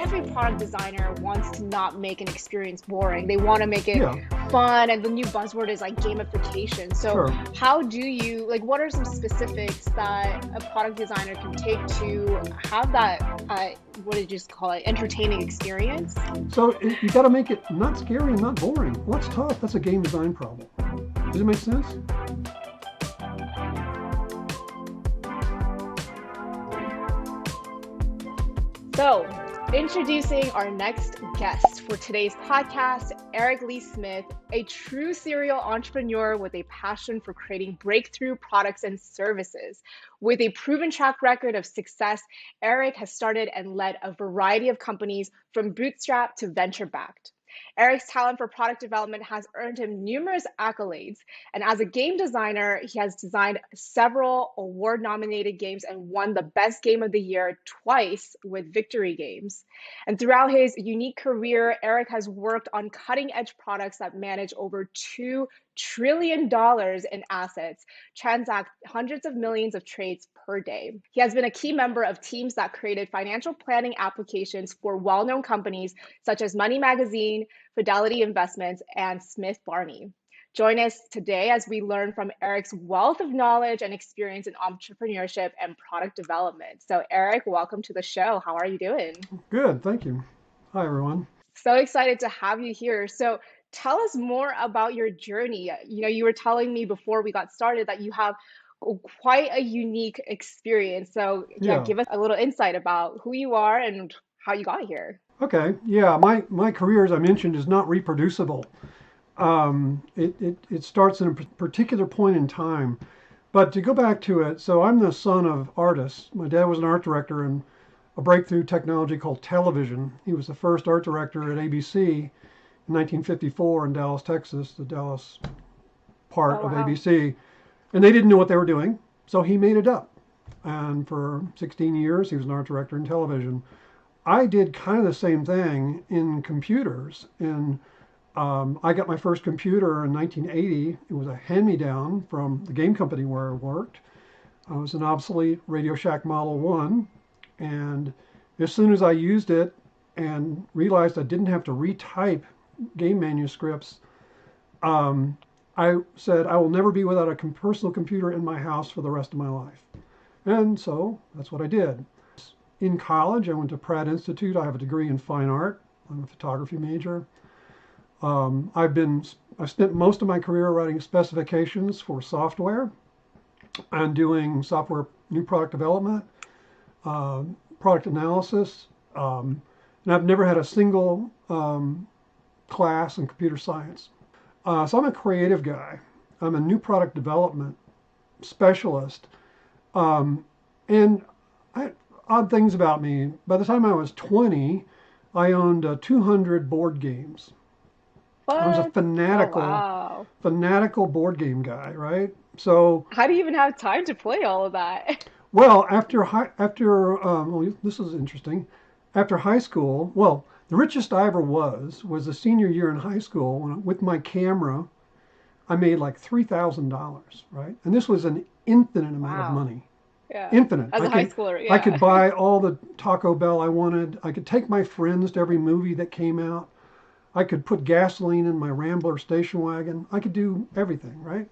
every product designer wants to not make an experience boring. They want to make it Yeah, fun, and the new buzzword is like gamification. So sure. how do you, like, what are some specifics that a product designer can take to have that, what did you just call it, entertaining experience? So you got to make it not scary and not boring. Well, that's tough. That's a game design problem. Does it make sense? So, introducing our next guest for today's podcast, Eric Lee Smith, a true serial entrepreneur with a passion for creating breakthrough products and services. With a proven track record of success, Eric has started and led a variety of companies from bootstrap to venture backed. Eric's talent for product development has earned him numerous accolades. And as a game designer, he has designed several award nominated games and won the Best Game of the Year twice with Victory Games. And throughout his unique career, Eric has worked on cutting edge products that manage over $2 trillion in assets, transact hundreds of millions of trades per day. He has been a key member of teams that created financial planning applications for well known companies such as Money Magazine, Fidelity Investments, and Smith Barney. Join us today as we learn from Eric's wealth of knowledge and experience in entrepreneurship and product development. So, Eric, welcome to the show. How are you doing? Good. Thank you. Hi, everyone. So excited to have you here. So, tell us more about your journey. You were telling me before we got started that you have quite a unique experience. So, yeah, Yeah. give us a little insight about who you are and how you got here. Okay. Yeah. My career, as I mentioned, is not reproducible. It starts in a particular point in time. But to go back to it, so I'm the son of artists. My dad was an art director in a breakthrough technology called television. He was the first art director at ABC in 1954 in Dallas, Texas, the Dallas part Oh, of wow. ABC. And they didn't know what they were doing, so he made it up. And for 16 years, he was an art director in television. I did kind of the same thing in computers. And I got my first computer in 1980. It was a hand-me-down from the game company where I worked. It was an obsolete Radio Shack Model 1. And as soon as I used it and realized I didn't have to retype game manuscripts, um, I said, I will never be without a personal computer in my house for the rest of my life. And so that's what I did. In college, I went to Pratt Institute. I have a degree in fine art. I'm a photography major. I spent most of my career writing specifications for software and doing software new product development, uh, product analysis, and I've never had a single class in computer science. So I'm a creative guy. I'm a new product development specialist, um, and odd things about me. By the time I was 20, I owned 200 board games. I was a What? Oh, wow. fanatical board game guy, right? So, How do you even have time to play all of that? well, well, this is interesting. After high school, well, the richest I ever was the senior year in high school when, with my camera, I made like $3,000, right? And this was an infinite amount of Wow. money. Yeah. Infinite. As a high schooler, I could yeah. buy all the Taco Bell I wanted. I could take my friends to every movie that came out. I could put gasoline in my Rambler station wagon. I could do everything, right?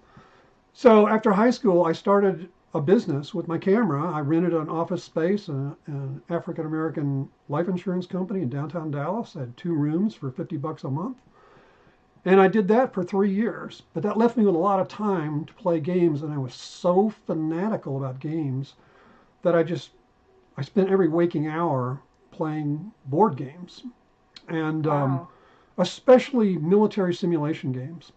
So after high school, I started a business with my camera. I rented an office space in an African American life insurance company in downtown Dallas. I had 2 rooms for $50 a month. And I did that for 3 years. But that left me with a lot of time to play games. And I was so fanatical about games that I spent every waking hour playing board games. And Wow. especially military simulation games.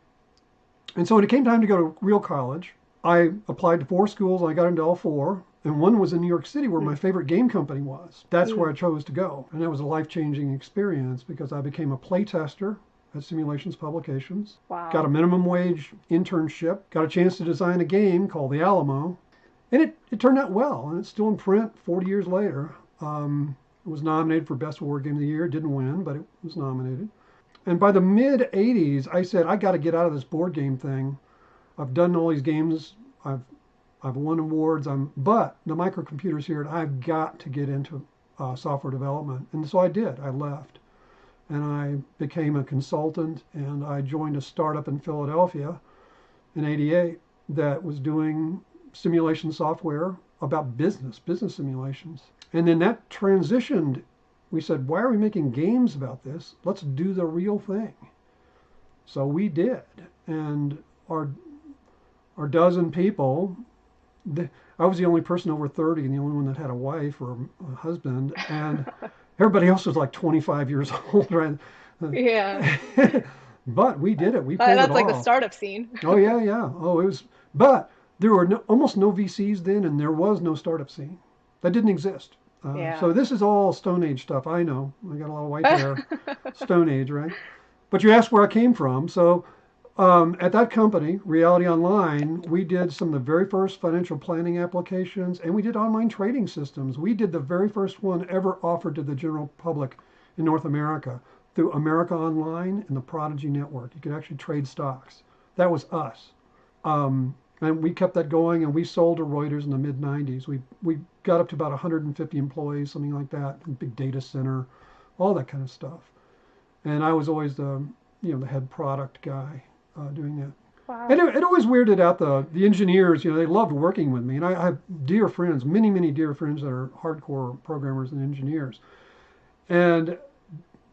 And so when it came time to go to real college, I applied to 4 schools. I got into all 4. And one was in New York City where my favorite game company was. That's where I Mm. chose to go. And that was a life-changing experience because I became a play tester at Simulations Publications, got a Wow. minimum wage internship, got a chance to design a game called The Alamo. And it turned out well. And it's still in print 40 years later. It was nominated for Best Award Game of the Year. Didn't win, but it was nominated. And by the mid 80s, I said, I got to get out of this board game thing. I've done all these games. I've won awards. But the microcomputers here, I've got to get into software development. And so I did. I left and I became a consultant and I joined a startup in Philadelphia in '88 that was doing simulation software about business simulations. And then that transitioned. We said, why are we making games about this? Let's do the real thing. So we did. And our dozen people, I was the only person over 30 and the only one that had a wife or a husband. And everybody else was like 25 years old, right? Yeah. But we did it. We pulled it That's like the off. startup scene. Oh yeah, yeah. Oh, it was. But there were almost no VCs then, and there was no startup scene. That didn't exist. So Yeah. this is all Stone Age stuff. I know. I got a lot of white hair. Stone Age, right? But you asked where I came from. So at that company, Reality Online, we did some of the very first financial planning applications, and we did online trading systems. We did the very first one ever offered to the general public in North America through America Online and the Prodigy Network. You could actually trade stocks. That was us. And we kept that going, and we sold to Reuters in the mid '90s. We got up to about 150 employees, something like that, big data center, all that kind of stuff. And I was always the head product guy doing that. And Wow. it always weirded out the engineers. They loved working with me, and I have dear friends, many dear friends that are hardcore programmers and engineers, and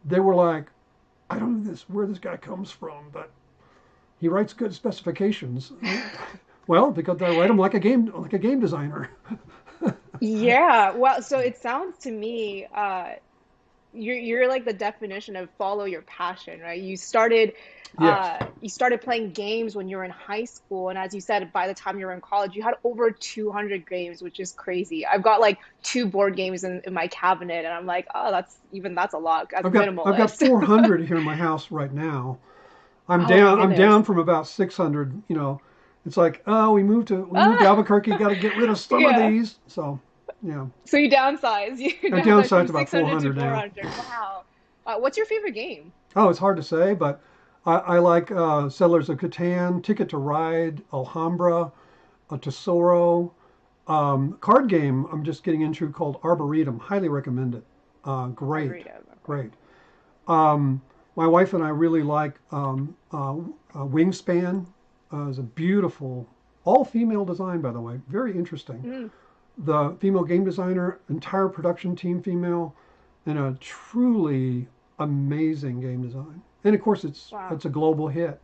they were like, I don't know where this guy comes from, but he writes good specifications. Well, because I write them like a game designer. Yeah. Well, so it sounds to me, you're like the definition of follow your passion, right? Yes. You started playing games when you were in high school, and as you said, by the time you were in college, you had over 200 games, which is crazy. I've got like two board games in my cabinet, and I'm like, oh, that's a lot as a I've got minimalist. 400 here in my house right now. I'm Oh my down I'm goodness. down from about 600. It's like, oh, we moved to Ah, Albuquerque. Got to get rid of some of yeah. these. So yeah, So you downsize. You I downsize downsized from to about 600 to 400 now. 400. Wow. What's your favorite game? Oh, it's hard to say, but I like Settlers of Catan, Ticket to Ride, Alhambra, Tesoro. Card game I'm just getting into called Arboretum. Highly recommend it. Great, Arboretum. Okay. great. Um, my wife and I really like Wingspan. It's a beautiful, all female design, by the way. Very interesting. Mm, The female game designer, entire production team female, and a truly amazing game design. And of course, wow. it's a global hit.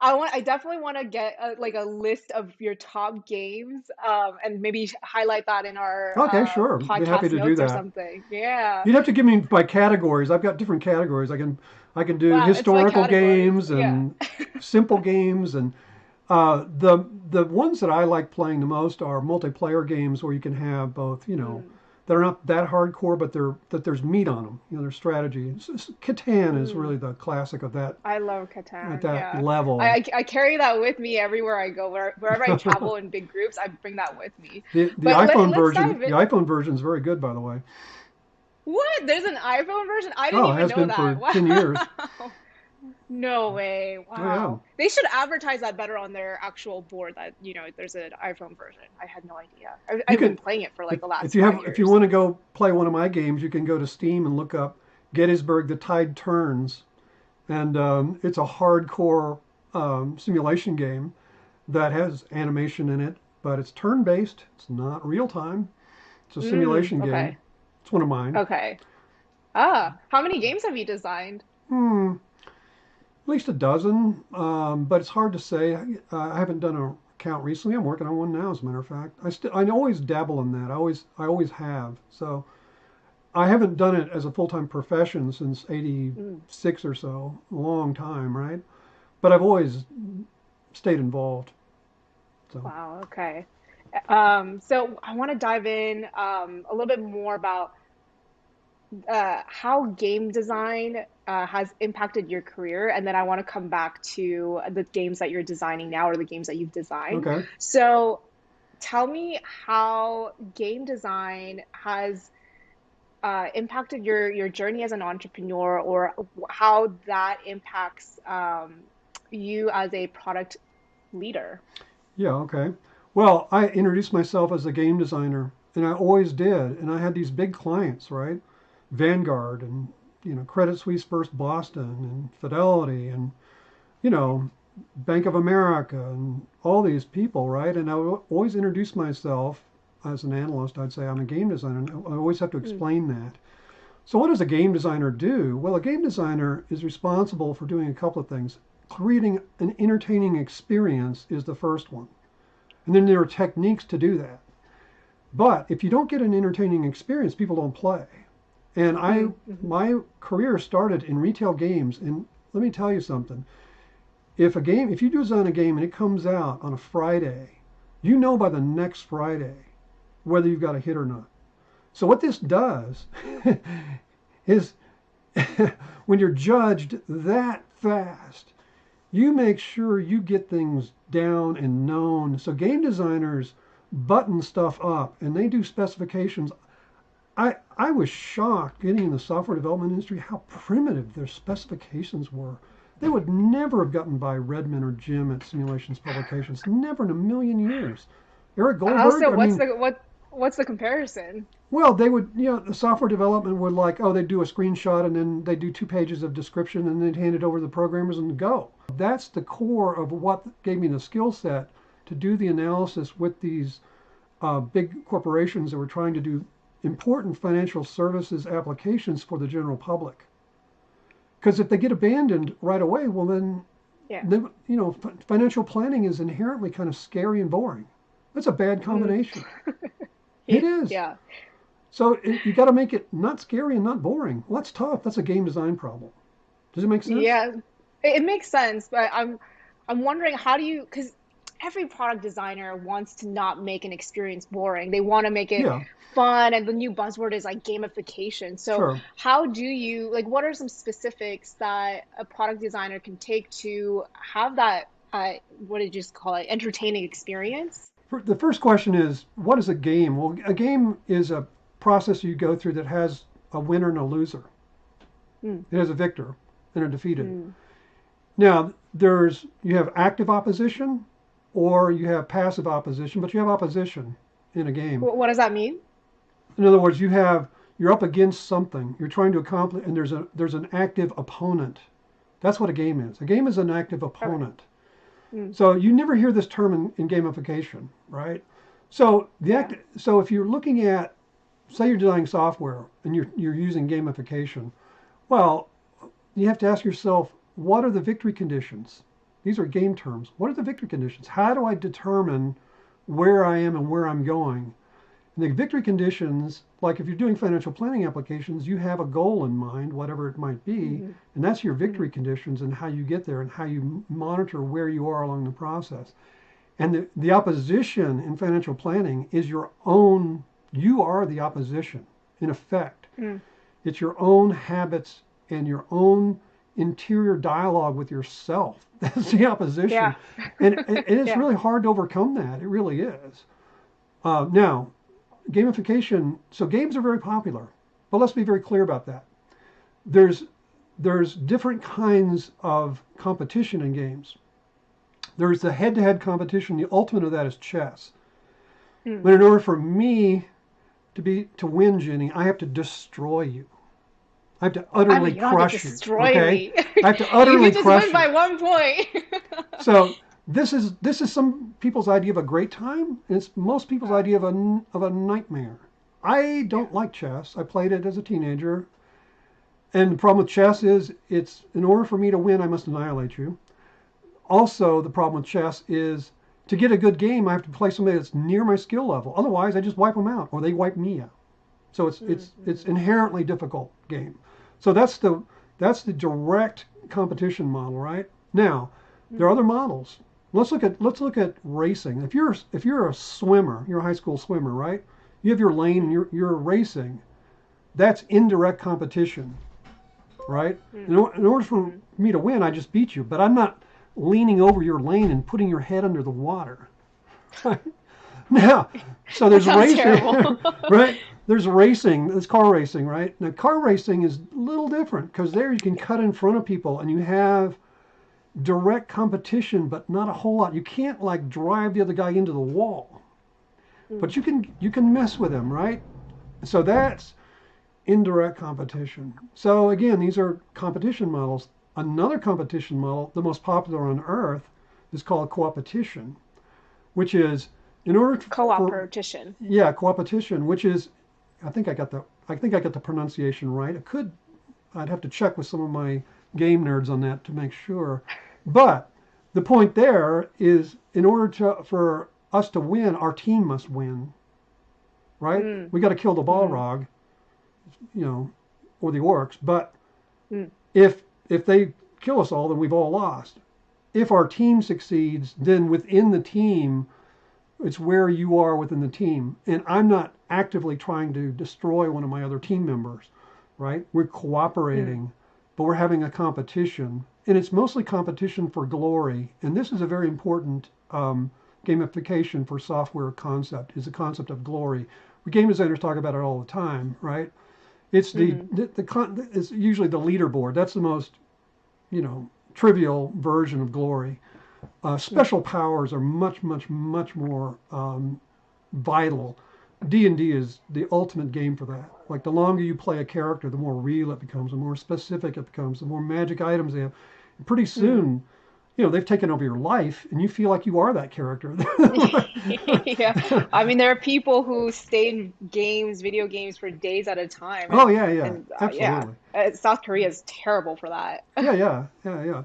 I definitely want to get like a list of your top games, and maybe highlight that in our Okay, sure. Be happy podcast to do notes or that. something. Yeah. You'd have to give me by categories. I've got different categories. I can do Wow, it's like historical categories. games Yeah. and simple games, and the ones that I like playing the most are multiplayer games where you can have both. Mm, They're not that hardcore, but there's meat on them. There's strategy. Catan is mm. really the classic of that I love at Catan. that Yeah. level. I carry that with me everywhere I go. Wherever I travel in big groups, I bring that with me. The But iPhone let's version dive the in. iPhone version is very good, by the way. What? There's an iPhone version? I didn't Oh, it even has know been that. for 10 years. Wow. No way. Oh yeah. Wow. They should advertise that better on their actual board that, there's an iPhone version. I had no idea. You I've been can playing it for if like the if last you five have if you years. want to go play one of my games, you can go to Steam and look up Gettysburg: The Tide Turns, and it's a hardcore simulation game that has animation in it, but it's turn-based. It's not real time. It's a simulation game. Okay. It's one of mine. Okay. Ah, how many games have you designed? Hmm, at least a dozen, but it's hard to say. I haven't done a count recently. I'm working on one now, as a matter of fact. I always dabble in that. I always have. So I haven't done it as a full-time profession since Mm, '86 or so. A long time, right? But I've always stayed involved. So wow, okay. So I want to dive in a little bit more about how game design has impacted your career, and then I want to come back to the games that you're designing now or the games that you've designed. okay. So tell me how game design has impacted your journey as an entrepreneur, or how that impacts you as a product leader. Yeah, okay. Well, I introduced myself as a game designer and I always did. And I had these big clients, right? Vanguard and Credit Suisse First Boston and Fidelity and you know Bank of America and all these people, right? And I would always introduce myself as an analyst. I'd say I'm a game designer. And I always have to explain that. So what does a game designer do? Well, a game designer is responsible for doing a couple of things. Creating an entertaining experience is the first one. And then there are techniques to do that. But if you don't get an entertaining experience, people don't play. And my career started in retail games. And let me tell you something. If you design a game and it comes out on a Friday, you know by the next Friday whether you've got a hit or not. So what this does is when you're judged that fast, you make sure you get things down and known. So game designers button stuff up and they do specifications. I was shocked getting in the software development industry how primitive their specifications were. They would never have gotten by Redmond or Jim at Simulations Publications. Never in a million years. Eric Goldberg. Also, what's the comparison? Well, they would, the software development would they'd do a screenshot and then they'd do 2 pages of description and they'd hand it over to the programmers and go. That's the core of what gave me the skill set to do the analysis with these big corporations that were trying to do important financial services applications for the general public. Because if they get abandoned right away, well then, financial planning is inherently kind of scary and boring. That's a bad combination. It is. Yeah. So you got to make it not scary and not boring. Well, that's tough. That's a game design problem. Does it make sense? Yeah, it makes sense, but I'm wondering how do you, because every product designer wants to not make an experience boring. They want to make it fun, and the new buzzword is like gamification. So how do you, what are some specifics that a product designer can take to have that, what did you just call it, entertaining experience? The first question is, what is a game? Well, a game is a process you go through that has a winner and a loser. It has a victor and a defeated. Now, you have active opposition or you have passive opposition, but you have opposition in a game. What does that mean? In other words, you're up against something. You're trying to accomplish, and there's an active opponent. That's what a game is. A game is an active opponent. So you never hear this term in gamification, right? So so if you're looking at, say you're designing software and you're using gamification, well, you have to ask yourself, what are the victory conditions? These are game terms. What are the victory conditions? How do I determine where I am and where I'm going? And the victory conditions, like if you're doing financial planning applications, you have a goal in mind, whatever it might be, and that's your victory conditions and how you get there and how you monitor where you are along the process. And the opposition in financial planning is you are the opposition, in effect. It's your own habits and your own interior dialogue with yourself. That's the opposition. Yeah. And it's really hard to overcome that. It really is. Now, gamification, so games are very popular, but let's be very clear about that. There's different kinds of competition in games. There's the head-to-head competition. The ultimate of that is chess. But in order for me to win, Jinny, I have to destroy you. I have to utterly crush you. Okay? I have to utterly crush you. You just win by 1 point. So this is some people's idea of a great time, and it's most people's idea of a nightmare. I don't like chess. I played it as a teenager, and the problem with chess is it's in order for me to win, I must annihilate you. Also, the problem with chess is to get a good game, I have to play somebody that's near my skill level. Otherwise, I just wipe them out, or they wipe me out. So it's inherently difficult game. So that's the direct competition model, right? Now, there are other models. Let's look at racing. If you're a swimmer, you're a high school swimmer, right? You have your lane, you're racing. That's indirect competition, right? In order for me to win, I just beat you, but I'm not leaning over your lane and putting your head under the water. Now, so there's racing, right? There's racing, there's car racing, right? Now, car racing is a little different because there you can cut in front of people and you have direct competition, but not a whole lot. You can't drive the other guy into the wall. but you can mess with them, right? So that's indirect competition. So again, these are competition models. Another competition model, the most popular on earth, is called coopetition, which is in order for Co-opetition. yeah, coopetition, which is I think I got the pronunciation right. I'd have to check with some of my game nerds on that to make sure. But the point there is in order for us to win, our team must win, right? Mm, We got to kill the mm, Balrog, you know, or the orcs. But mm, if they kill us all, then we've all lost. If our team succeeds, then within the team, it's where you are within the team. And I'm not actively trying to destroy one of my other team members, right? We're mm, cooperating, but we're having a competition. And it's mostly competition for glory. And this is a very important gamification for software concept, is the concept of glory. We game designers talk about it all the time, right? It's mm, it's usually the leaderboard. That's the most, trivial version of glory. mm. Special powers are much, much, much more vital. D&D is the ultimate game for that. Like the longer you play a character, the more real it becomes, the more specific it becomes, the more magic items they have. And pretty Mm. soon, they've taken over your life, and you feel like you are that character. Yeah. I mean, there are people who stay in video games for days at a time, Oh yeah, yeah, and yeah, absolutely. South Korea is terrible for that. Yeah, yeah, yeah, yeah.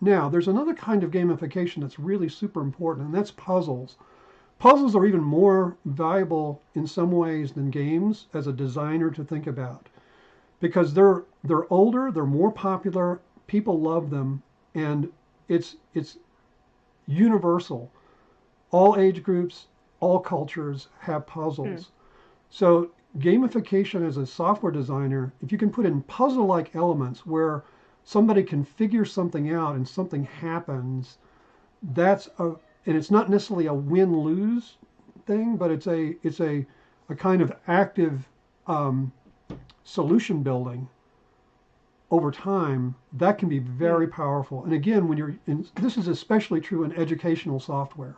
Now, there's another kind of gamification that's really super important, and that's puzzles. Puzzles are even more valuable in some ways than games as a designer to think about because they're older, they're more popular, people love them, and it's universal. All age groups, all cultures have Mm, puzzles. So gamification as a software designer, if you can put in puzzle-like elements where somebody can figure something out and something happens, that's a and it's not necessarily a win-lose thing, but it's a kind of active um, solution building over time that can be very mm, powerful. And again, this is especially true in educational software,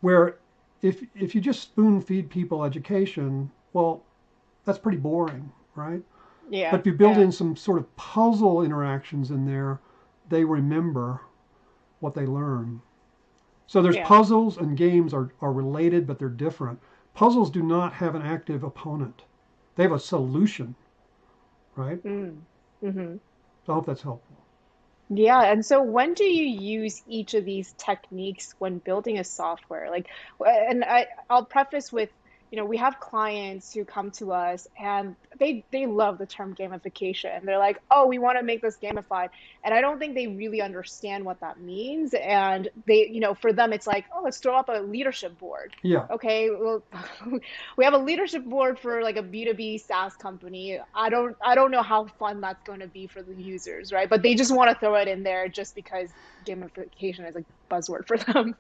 where if you just spoon feed people education, well, that's pretty boring, right? But yeah, if you build yeah, in some sort of puzzle interactions in there, they remember what they learn. So there's yeah. puzzles and games are related, but they're different. Puzzles do not have an active opponent. They have a solution, right? Mm, hmm. So I hope that's helpful. Yeah, and so when do you use each of these techniques when building a software? Like, and I'll preface with, we have clients who come to us and they love the term gamification. They're like, "Oh, we want to make this gamified." And I don't think they really understand what that means. And for them it's like, "Oh, let's throw up a leadership board." Yeah. Okay, well, we have a leadership board for like a B2B SaaS company. I don't know how fun that's going to be for the users, right? But they just want to throw it in there just because gamification is a buzzword for them.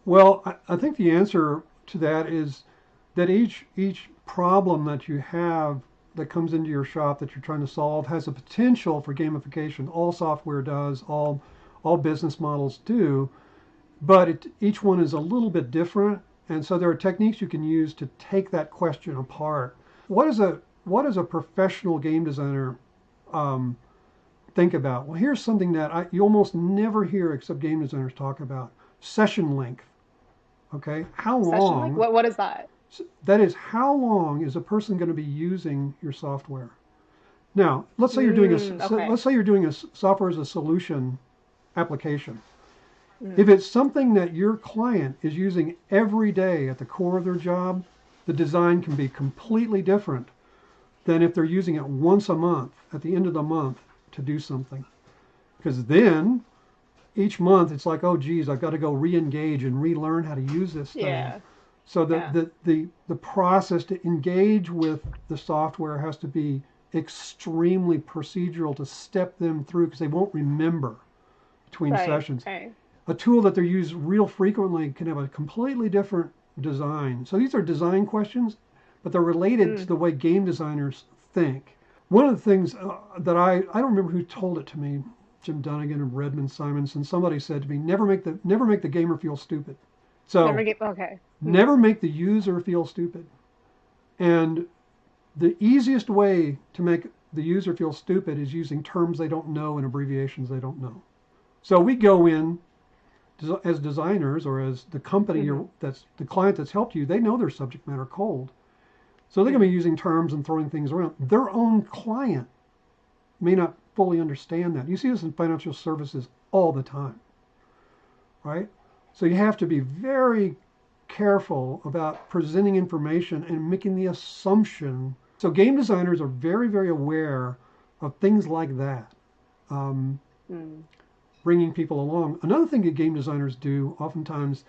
Well, I think the answer to that is that each problem that you have that comes into your shop that you're trying to solve has a potential for gamification. All software does, all business models do, but each one is a little bit different, and so there are techniques you can use to take that question apart. What is a professional game designer um, think about? Well, here's something that you almost never hear except game designers talk about: session length. Okay, how Session like long? what is that? That is, how long is a person going to be using your software? Now, Okay. let's say you're doing a software as a solution application. If Mm, it's something that your client is using every day at the core of their job, the design can be completely different than if they're using it once a month at the end of the month to do something. Because then each month it's like, oh geez, I've got to go re-engage and relearn how to use this thing. yeah. So Yeah. the process to engage with the software has to be extremely procedural to step them through because they won't remember between Right. sessions. Right. A tool that they're used real frequently can have a completely different design. So these are design questions, but they're related to Mm, the way game designers think. One of the things that I don't remember who told it to me, Jim Dunnigan or Redmond Simonson. Somebody said to me, never make the gamer feel stupid. never So get okay. Never make the user feel stupid. And the easiest way to make the user feel stupid is using terms they don't know and abbreviations they don't know. So we go in as designers, or as the company that's the client that's helped you, they know their subject matter cold. So they're going to be using terms and throwing things around. Their own client may not fully understand that. You see this in financial services all the time, right? So you have to be very careful about presenting information and making the assumption. So game designers are very, very aware of things like that, bringing people along. Another thing that game designers do oftentimes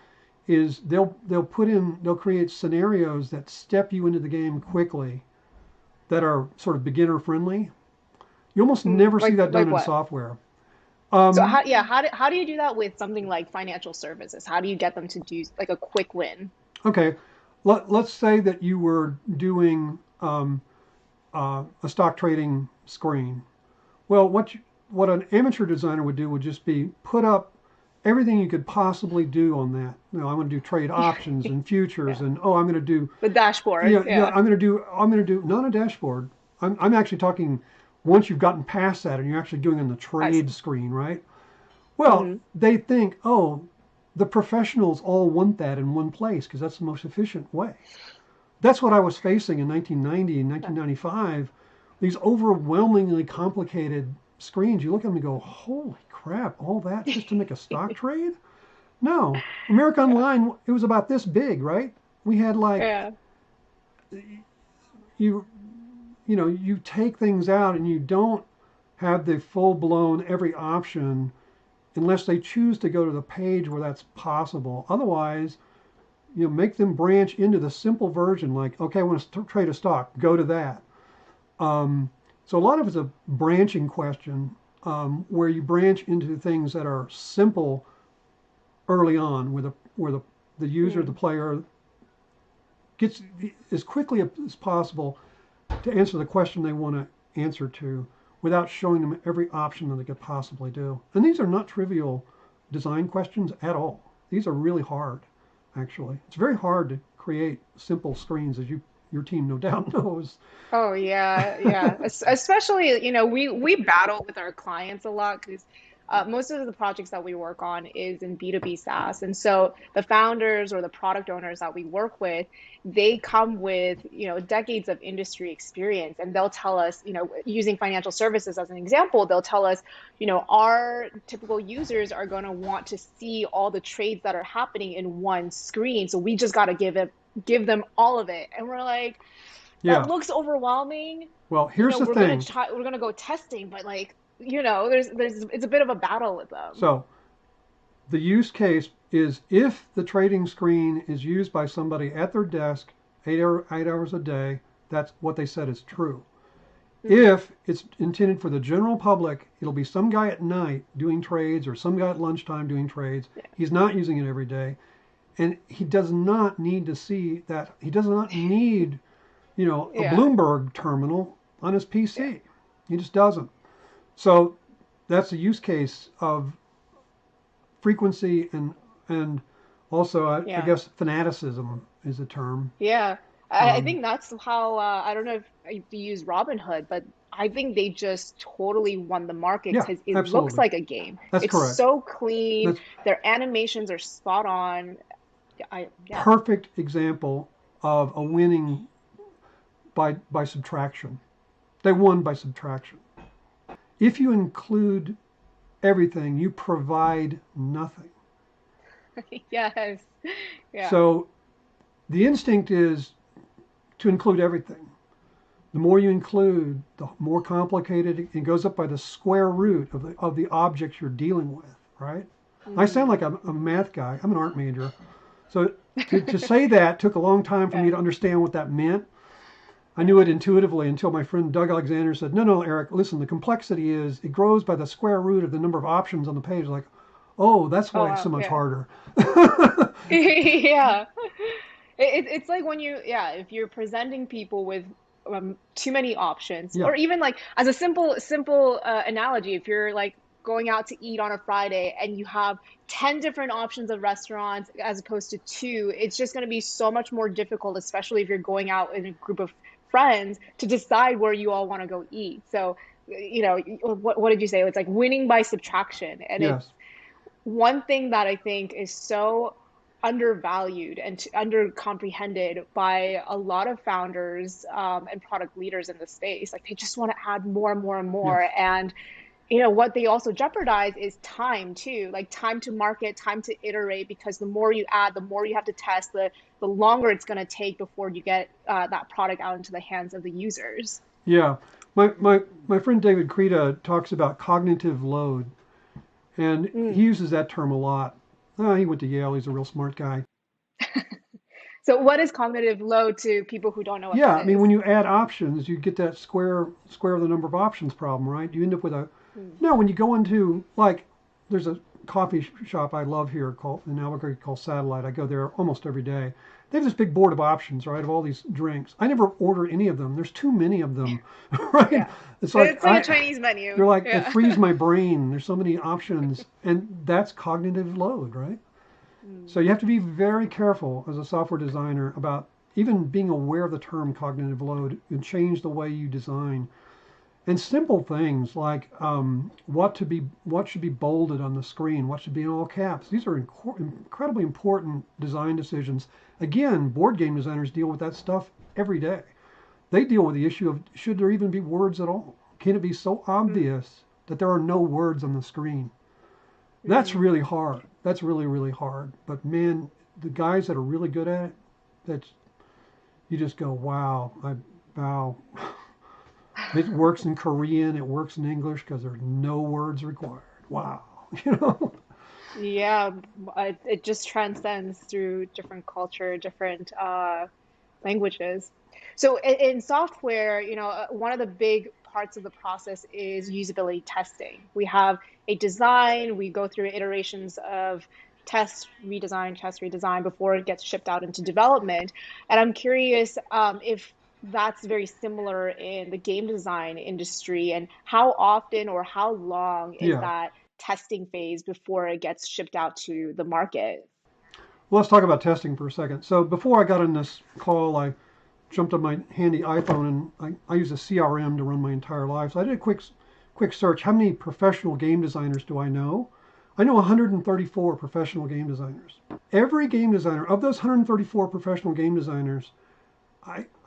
is they'll create scenarios that step you into the game quickly, that are sort of beginner friendly. You almost never see that done in what? software. So Um, how do you do that with something like financial services? How do you get them to do like a quick win? okay, let's say that you were doing a stock trading screen. Well, what an amateur designer would do would just be put up everything you could possibly do on that. You know, I'm going to do trade options and futures, Yeah. and oh, I'm going to do The dashboard. Yeah. I'm going to do not a dashboard. I'm actually talking once you've gotten past that and you're actually doing on the I see. trade screen, right? Well, Hmm. they think, oh, the professionals all want that in one place because that's the most efficient way. That's what I was facing in 1990 and 1995. These overwhelmingly complicated screens. You look at them and go, holy crap, all that just to make a stock trade? No. America Yeah. Online, it was about this big, right? We had like, Yeah. you you take things out and you don't have the full blown every option unless they choose to go to the page where that's possible. Otherwise, make them branch into the simple version, like, okay, I want to trade a stock, go to that. So a lot of it's a branching question, where you branch into things that are simple early on, where the user, the Mm. player, gets as quickly as possible to answer the question they want to answer to without showing them every option that they could possibly do. And these are not trivial design questions at all. These are really hard, actually. It's very hard to create simple screens, as your team no doubt knows. Oh yeah, yeah. Especially, we battle with our clients a lot because most of the projects that we work on is in B2B SaaS. And so the founders or the product owners that we work with, they come with, decades of industry experience, and they'll tell us, using financial services as an example, they'll tell us, our typical users are going to want to see all the trades that are happening in one screen. So we just got to give them all of it. And we're like, that Yeah. looks overwhelming. Well, here's the thing. We're gonna go testing, but like, there's it's a bit of a battle with them. So the use case is if the trading screen is used by somebody at their desk 8 hours a day, that's what they said is true. Hmm. If it's intended for the general public, it'll be some guy at night doing trades or some guy at lunchtime doing trades. Yeah. He's not using it every day. And he does not need to see that. He does not need, a Yeah. Bloomberg terminal on his Yeah. PC. He just doesn't. So that's a use case of frequency and also, I Yeah. guess, fanaticism is a term. Yeah. I Um, think that's how I don't know if you use Robinhood, but I think they just totally won the market yeah, because it looks absolutely. like a game. That's It's correct. so clean. That's Their animations are spot on. Yeah. perfect example of a winning by subtraction. They won by subtraction. If you include everything, you provide nothing. Yes. Yeah. So the instinct is to include everything. The more you include, the more complicated it goes up by the square root of the objects you're dealing with, right? I sound Hmm. like I'm a math guy. I'm an art major. So to say that took a long time for me Yeah. to understand what that meant. I knew it intuitively until my friend Doug Alexander said, no, no, Eric, listen, the complexity is it grows by the square root of the number of options on the page. Like, oh, that's Oh why it's so wow. much Yeah. harder. Yeah. It's like when yeah, if you're presenting people with too many options, Yeah, or even like as a simple analogy, if you're like going out to eat on a Friday and you have 10 different options of restaurants as opposed to two, it's just going to be so much more difficult, especially if you're going out in a group of friends to decide where you all want to go eat. So, what did you say? It's like winning by subtraction. And it's Yes. one thing that I think is so undervalued and under comprehended by a lot of founders and product leaders in the space. Like they just want to add more and more and more. Yes. And what they also jeopardize is time too, like time to market, time to iterate, because the more you add, the more you have to test, the longer it's going to take before you get that product out into the hands of the users. Yeah. My friend David Krita talks about cognitive load, and he Mm. uses that term a lot. He went to Yale. He's a real smart guy. So what is cognitive load to people who don't know what Yeah, that I mean, is? when you add options, you get that square of the number of options problem, right? You end up with a Mm. no. When you go into like, there's a coffee shop I love here called in Albuquerque called Satellite. I go there almost every day. They have this big board of options, right, of all these drinks. I never order any of them. There's too many of them, right? Yeah. It's like It's like a Chinese menu. they're like they Yeah. freeze my brain. There's so many options, and that's cognitive load, right? So Mm. you have to be very careful as a software designer about even being aware of the term cognitive load and change the way you design. And simple things like what should be bolded on the screen, what should be in all caps. These are incredibly important design decisions. Again, board game designers deal with that stuff every day. They deal with the issue of should there even be words at all? Can it be so Mm. obvious that there are no words on the screen? That's Mm. really hard. That's really, really hard. But man, the guys that are really good at it, that's you just go, wow, I bow. It works in Korean, it works in English because there's no words required. Wow, you know. Yeah, it just transcends through different culture, different languages. So in software, one of the big parts of the process is usability testing. We have a design, we go through iterations of test, redesign before it gets shipped out into development. And I'm curious if that's very similar in the game design industry, and how often or how long is Yeah. that testing phase before it gets shipped out to the market? Well, let's talk about testing for a second. So before I got on this call, I jumped on my handy iPhone and I use a CRM to run my entire life. So I did a quick search. How many professional game designers do I know? I know 134 professional game designers. Every game designer, of those 134 professional game designers,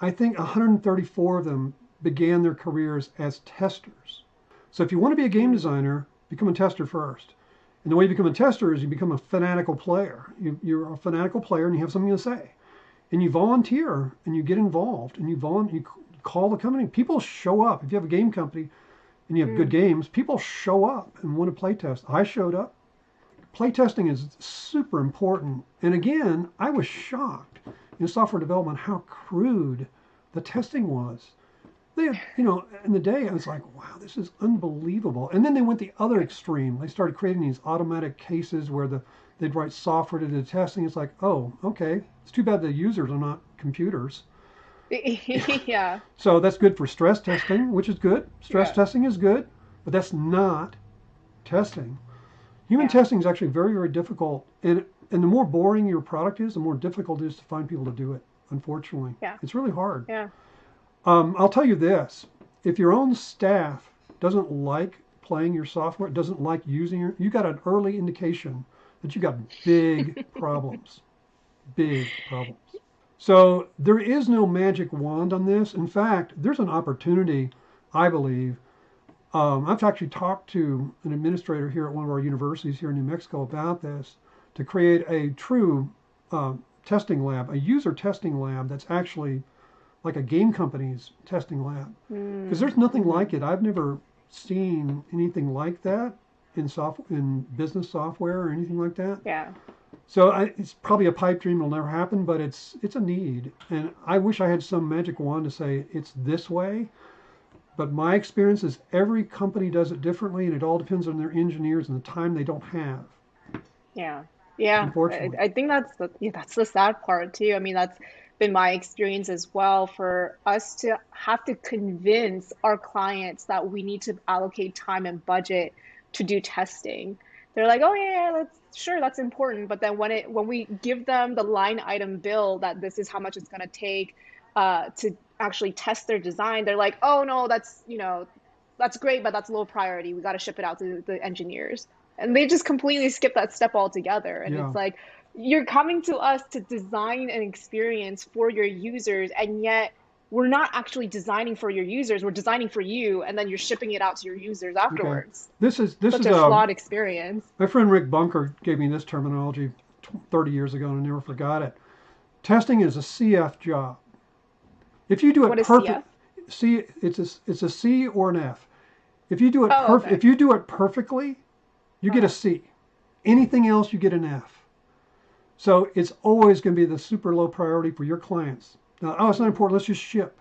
I think 134 of them began their careers as testers. So if you want to be a game Mm. designer, become a tester first. And the way you become a tester is you become a fanatical player. You're a fanatical player and you have something to say. And you volunteer and you get involved and you call the company. People show up. If you have a game company and you have good Mm. games, people show up and want to play test. I showed up. Playtesting is super important. And again, I was shocked in software development how crude the testing was. They had, in the day, I was like, wow, this is unbelievable. And then they went the other extreme. They started creating these automatic cases where they'd write software to do the testing. It's like, oh, okay. It's too bad the users are not computers. Yeah. So that's good for stress testing, which is good. Stress Yeah. testing is good, but that's not testing. Human Yeah. testing is actually very, very difficult. And the more boring your product is, the more difficult it is to find people to do it, unfortunately. Yeah. It's really hard. Yeah. I'll tell you this, if your own staff doesn't like playing your software, doesn't like using you got an early indication that you got big problems. Big problems. So there is no magic wand on this. In fact, there's an opportunity, I believe. I've actually talked to an administrator here at one of our universities here in New Mexico about this to create a true testing lab, a user testing lab that's actually like a game company's testing lab. Because Mm. there's nothing Hmm. like it. I've never seen anything like that in business software or anything like that. Yeah. So it's probably a pipe dream. It'll never happen, but it's a need. And I wish I had some magic wand to say it's this way. But my experience is every company does it differently, and it all depends on their engineers and the time they don't have, Yeah. Yeah. unfortunately. I think that's the sad part too. I mean, that's been my experience as well, for us to have to convince our clients that we need to allocate time and budget to do testing. They're like, oh yeah, that's important. But then when we give them the line item bill that this is how much it's gonna take to actually test their design, they're like, oh no, that's great, but that's low priority. We got to ship it out to the engineers, and they just completely skip that step altogether. And Yeah. it's like you're coming to us to design an experience for your users, and yet we're not actually designing for your users. We're designing for you, and then you're shipping it out to your users Okay. afterwards. This Such is a flawed experience. my friend Rick Bunker gave me this terminology 30 years ago, and I never forgot it. Testing is a CF job. If you do it What is CF? C, it's a C or an F. Oh, okay. If you do it perfectly, you get a Uh-huh. C. Anything else, you get an F. So it's always going to be the super low priority for your clients. Now, oh, it's not important. Let's just ship.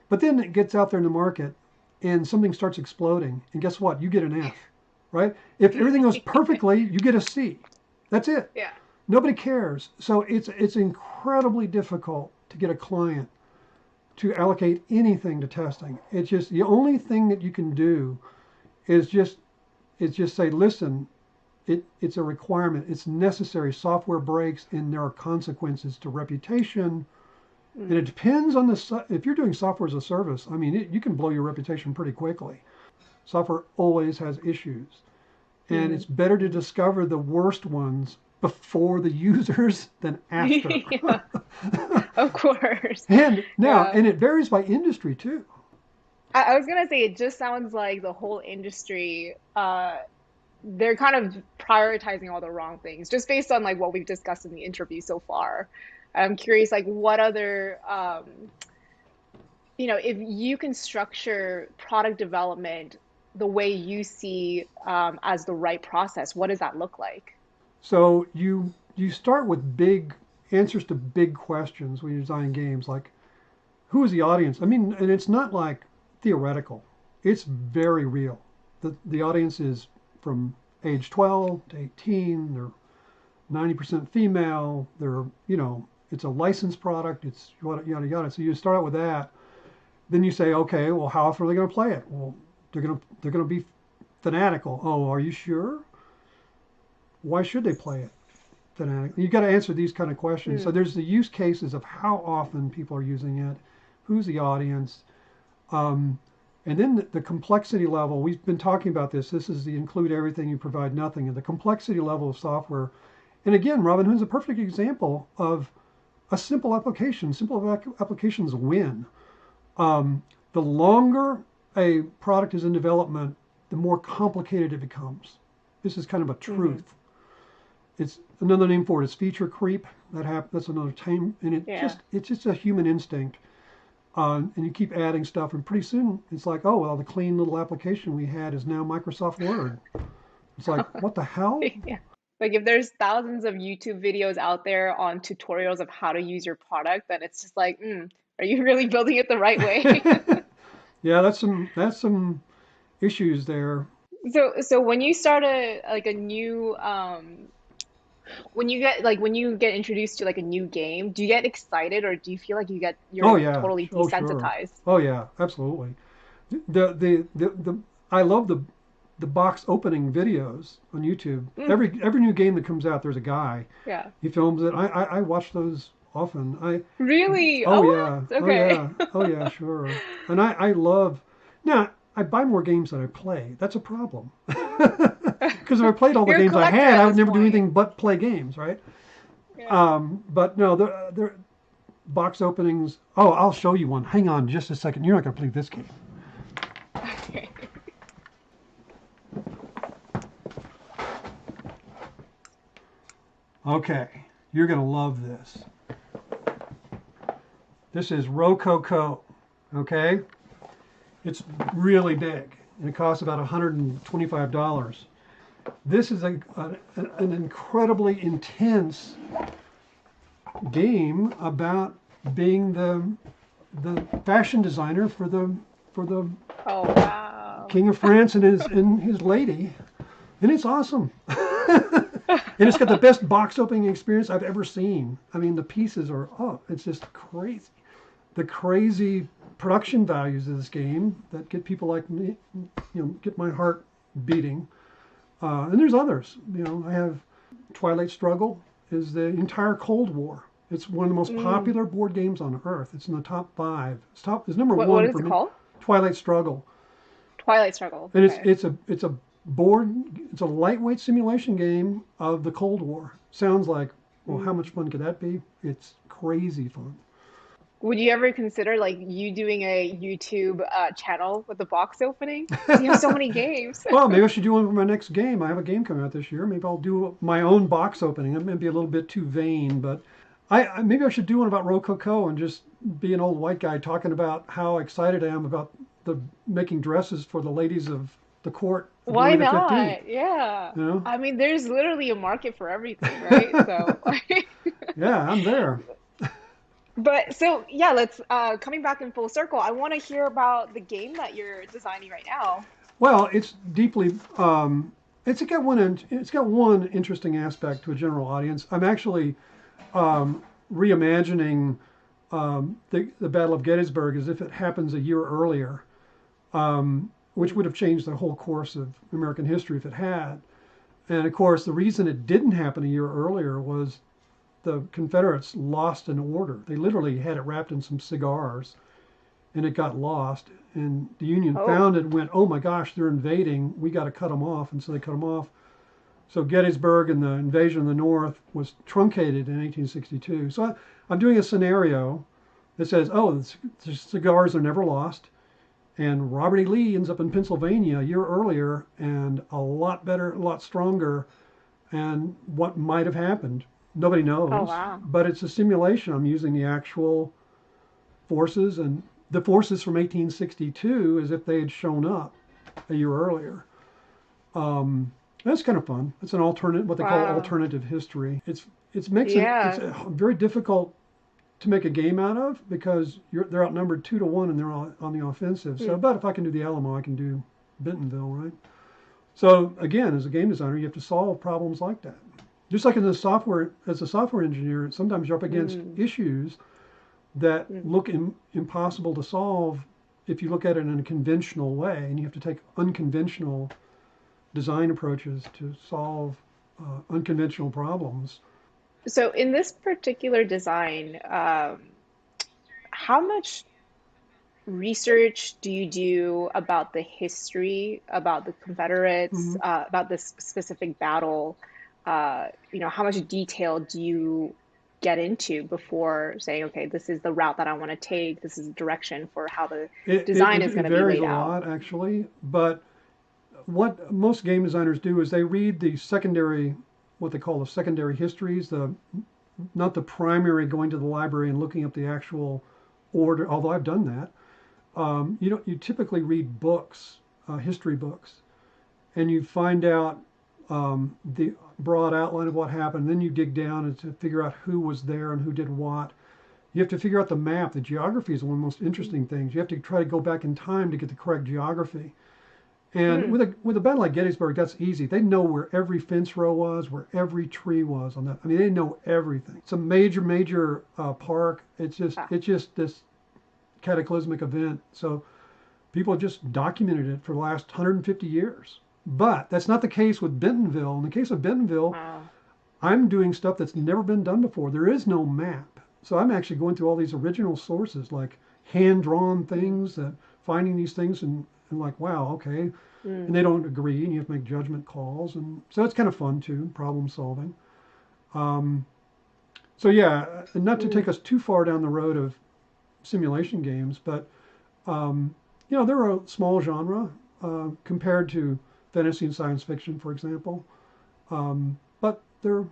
But then it gets out there in the market, and something starts exploding, and guess what? You get an F, right? If everything goes perfectly, you get a C. That's it. Yeah. Nobody cares. So it's incredibly difficult to get a client to allocate anything to testing. It's just the only thing that you can do is just say, listen, it's a requirement. It's necessary. Software breaks, and there are consequences to reputation. And Mm. it depends on if you're doing software as a service. I mean, you can blow your reputation pretty quickly. Software always has issues, and it's Mm. better to discover the worst ones before the users than after. Yeah, of course. Yeah. And it varies by industry too. I was gonna say it just sounds like the whole industry, they're kind of prioritizing all the wrong things just based on like what we've discussed in the interview so far. I'm curious, like what other, if you can structure product development the way you see as the right process, what does that look like? So you start with big answers to big questions when you design games, like who is the audience? I mean, and it's not like theoretical. It's very real. The audience is from age 12 to 18. They're 90% female. It's a licensed product. It's yada yada yada. So you start out with that. Then you say, okay, well, how often are they going to play it? Well, they're going to be fanatical. Oh, are you sure? Why should they play it fanatically? You got to answer these kind of questions. So Mm, there's the use cases of how often people are using it, who's the audience, um, and then the complexity level. We've been talking about this. This is the include everything, you provide nothing, and the complexity level of software. And again, Robinhood's a perfect example of a simple application. Simple applications win. The longer a product is in development, the more complicated it becomes. This is kind of a hmm. truth. It's another name for it is feature creep. That's another term, and Yeah. it's just a human instinct. And you keep adding stuff, and pretty soon it's like, oh well, the clean little application we had is now Microsoft Word. It's like, what the hell? Yeah. Like if there's thousands of YouTube videos out there on tutorials of how to use your product, then it's just like, are you really building it the right way? Yeah, that's some issues there. So when you start a new when you get introduced to like a new game, do you get excited or do you feel like Oh you're yeah, totally oh sure, desensitized? oh yeah, absolutely. The I love the box opening videos on YouTube. Mm, Every new game that comes out, there's a guy. yeah. He films it. I watch those often. Really? Oh Oh, yeah, what? oh Okay. yeah, oh yeah, sure. And I love. Now I buy more games than I play. That's a problem. Because if I played all the You're a games I collector had, at I would this never do point. anything but play games, right? Yeah. But no, the box openings. Oh, I'll show you one. Hang on just a second. You're not going to play this game. Okay. Okay, you're going to love this. This is Rococo. Okay, it's really big and it costs about $125. This is an incredibly intense game about being the fashion designer for the Oh, wow. King of France and his lady, and it's awesome. And it's got the best box opening experience I've ever seen. I mean, the pieces are it's just crazy. The crazy production values of this game that get people like me, get my heart beating. And there's others. I have Twilight Struggle is the entire Cold War. It's one of the most Mm. popular board games on Earth. It's in the top five. It's number What one is for it me. called? Twilight Struggle, Twilight Struggle. and it's Okay. it's a it's a board. It's a lightweight simulation game of the Cold War. Sounds like, well, how much Mm. fun could that be? It's crazy fun. Would you ever consider like you doing a YouTube channel with the box opening? Because you have so many games. Well, maybe I should do one for my next game. I have a game coming out this year. Maybe I'll do my own box opening. That may be a little bit too vain, but maybe I should do one about Rococo and just be an old white guy talking about how excited I am about the making dresses for the ladies of the court of Why Louis the 15th. not? Yeah. You know? I mean, there's literally a market for everything, right? So, Yeah, I'm there. but so yeah, let's coming back in full circle. I want to hear about the game that you're designing right now. Well, it's deeply. It's got one interesting aspect to a general audience. I'm actually reimagining the Battle of Gettysburg as if it happens a year earlier, which would have changed the whole course of American history if it had. And of course, the reason it didn't happen a year earlier was the Confederates lost an order. They literally had it wrapped in some cigars, and it got lost. And the Union Oh, found it and went, "Oh my gosh, they're invading. We got to cut them off." And so they cut them off. So Gettysburg and the invasion of the North was truncated in 1862. So I'm doing a scenario that says, "Oh, the cigars are never lost." And Robert E. Lee ends up in Pennsylvania a year earlier and a lot better, a lot stronger. And what might have happened? Nobody oh knows. wow. But it's a simulation. I'm using the actual forces and the forces from 1862 as if they had shown up a year earlier. That's kind of fun. It's an alternate, what they call Wow. alternative history. It's Yeah. very difficult to make a game out of because they're outnumbered 2-1 and they're on the offensive. So, Mm. but if I can do the Alamo, I can do Bentonville, right? So again, as a game designer, you have to solve problems like that. Just like as a software engineer, sometimes you're up against Mm. issues that Mm. look impossible to solve if you look at it in a conventional way, and you have to take unconventional design approaches to solve unconventional problems. So in this particular design, how much research do you do about the history, about the Confederates, Mhm. about this specific battle? How much detail do you get into before saying, okay, this is the route that I want to take, this is the direction for how the design is It going to be varies laid a out? lot, actually, but what most game designers do is they read the secondary, what they call the secondary histories, the not the primary going to the library and looking up the actual order. Although I've done that, you typically read books, history books, and you find out the broad outline of what happened. Then you dig down and to figure out who was there and who did what. You have to figure out the map. The geography is one of the most interesting things. You have to try to go back in time to get the correct geography. And Mm. with a battle like Gettysburg, that's easy. They know where every fence row was, where every tree was on that. I mean, they know everything. It's a major park. Ah, It's just this cataclysmic event. So people just documented it for the last 150 years. But that's not the case with Bentonville. In the case of Bentonville, wow. I'm doing stuff that's never been done before. There is no map. So I'm actually going through all these original sources, like hand drawn Mm. things, finding these things and like, wow, okay. And Mm. they don't agree, and you have to make judgment calls. And so it's kind of fun too, problem solving. Um, so yeah, and not to take Mm. us too far down the road of simulation games, but um, they're a small genre compared to fantasy and science fiction, for example. But they're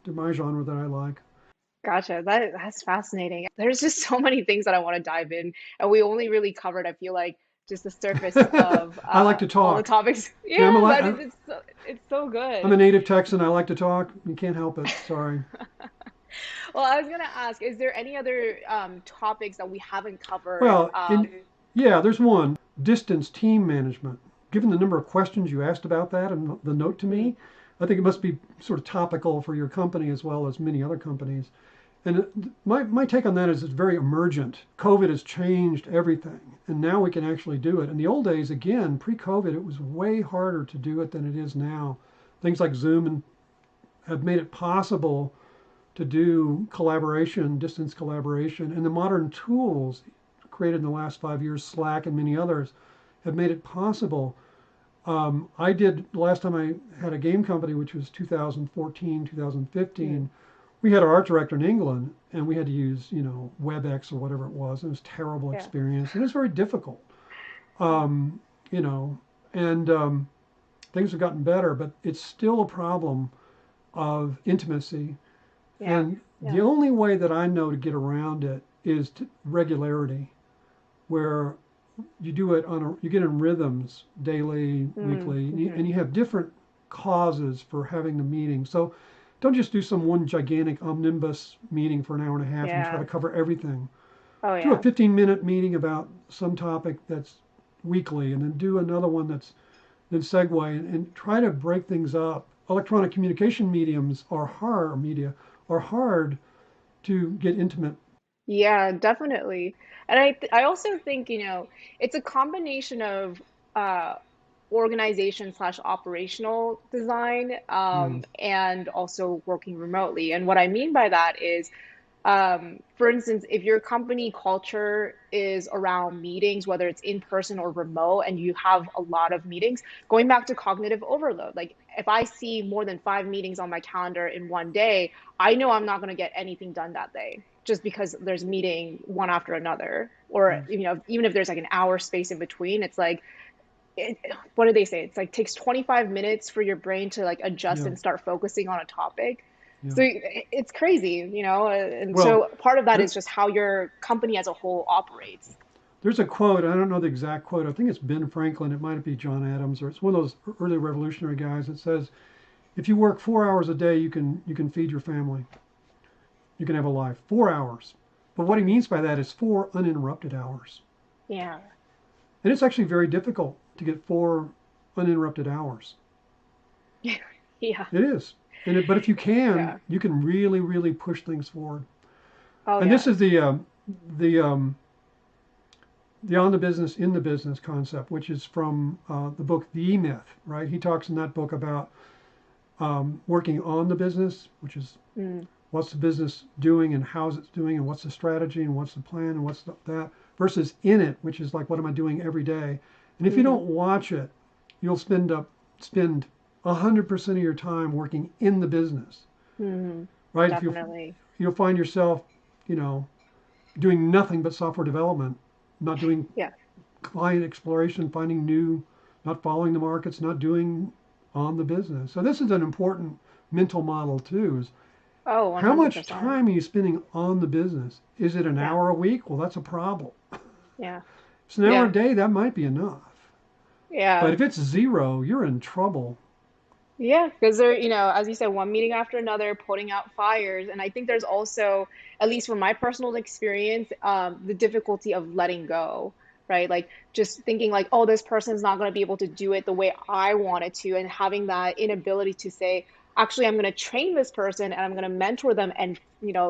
my genre that I like. Gotcha. That's fascinating. There's just so many things that I want to dive in, and we only really covered, I feel like, just the surface of I like to all the talk. topics. Yeah, Yeah, but it's so I'm a good. native Texan. I like to talk. You can't help it. Sorry. Well, I was gonna ask, is there any other topics that we haven't covered? Well, yeah, there's one distance team management. Given the number of questions you asked about that and the note to Mm, me, I think it must be sort of topical for your company as well as many other companies. And my take on that is it's very emergent. COVID has changed everything, and now we can actually do it. In the old days, again, pre-COVID, it was way harder to do it than it is now. Things like Zoom and have made it possible to do collaboration, distance collaboration, and the modern tools created in the last 5 years, Slack and many others, have made it possible. I did the last time I had a game company, which was 2014, 2015. We had our art director in England, and we had to use, WebEx or whatever it was. It was a terrible Yeah. experience, and it was very difficult. Um, you know, and things have gotten better, but it's still a problem of intimacy. Yeah. And the Yeah. only way that I know to get around it is regularity, where you do it you get in rhythms daily, weekly, and Mm-hmm. you have different causes for having the meeting. So don't just do some one gigantic omnibus meeting for an hour and a half and try to Yeah. cover everything. Oh Do a yeah. 15-minute meeting about some topic that's weekly, and then do another one that's then segue and try to break things up. Electronic communication mediums are hard, media are hard to get intimate. Yeah, definitely. And I also think, it's a combination of uh organization slash operational design, Mm, and also working remotely. And what I mean by that is, for instance, if your company culture is around meetings, whether it's in person or remote, and you have a lot of meetings, going back to cognitive overload, like if I see more than 5 meetings on my calendar in one day, I know I'm not going to get anything done that day just because there's meeting one after another. Or, mm, even if there's like an hour space in between, it's like, it, what do they say? It's like takes 25 minutes for your brain to like adjust yeah, and start focusing on a topic. yeah. So it's crazy, and Well, so part of that there, is just how your company as a whole operates. there's a quote. I don't know the exact quote. I think it's Ben Franklin. It might be John Adams, or it's one of those early revolutionary guys that says, "If you work 4 hours a day, you can feed your family. You can have a life. 4 hours." But what he Mm, means by that is 4 uninterrupted hours. yeah. And it's actually very difficult to get 4 uninterrupted hours. Yeah. It is. But if you can, Yeah. you can really, really push things forward. Oh, And this yeah. is the the on the business, in the business concept, which is from the book The E-Myth, right? He talks in that book about working on the business, which is Mm, what's the business doing and how's it doing and what's the strategy and what's the plan and what's that, versus in it, which is like what am I doing every day. And if you hmm don't watch it, you'll spend 100% of your time working in the business, hmm right? If Definitely. you'll find yourself, you know, doing nothing but software development, not doing Yeah. client exploration, finding new, not following the markets, not doing on the business. So this is an important mental model too. Is Oh, how much 100%. time are you spending on the business? Is it an Yeah. hour a week? Well, that's a problem. If Yeah. it's an hour a Yeah. day, that might be enough. But Yeah. if it's zero, you're in trouble. Yeah, because they're, as you said, one meeting after another, putting out fires. And I think there's also, at least from my personal experience, the difficulty of letting go, right? Like just thinking like, oh, this person's not going to be able to do it the way I want it to, and having that inability to say, actually, I'm going to train this person and I'm going to mentor them and,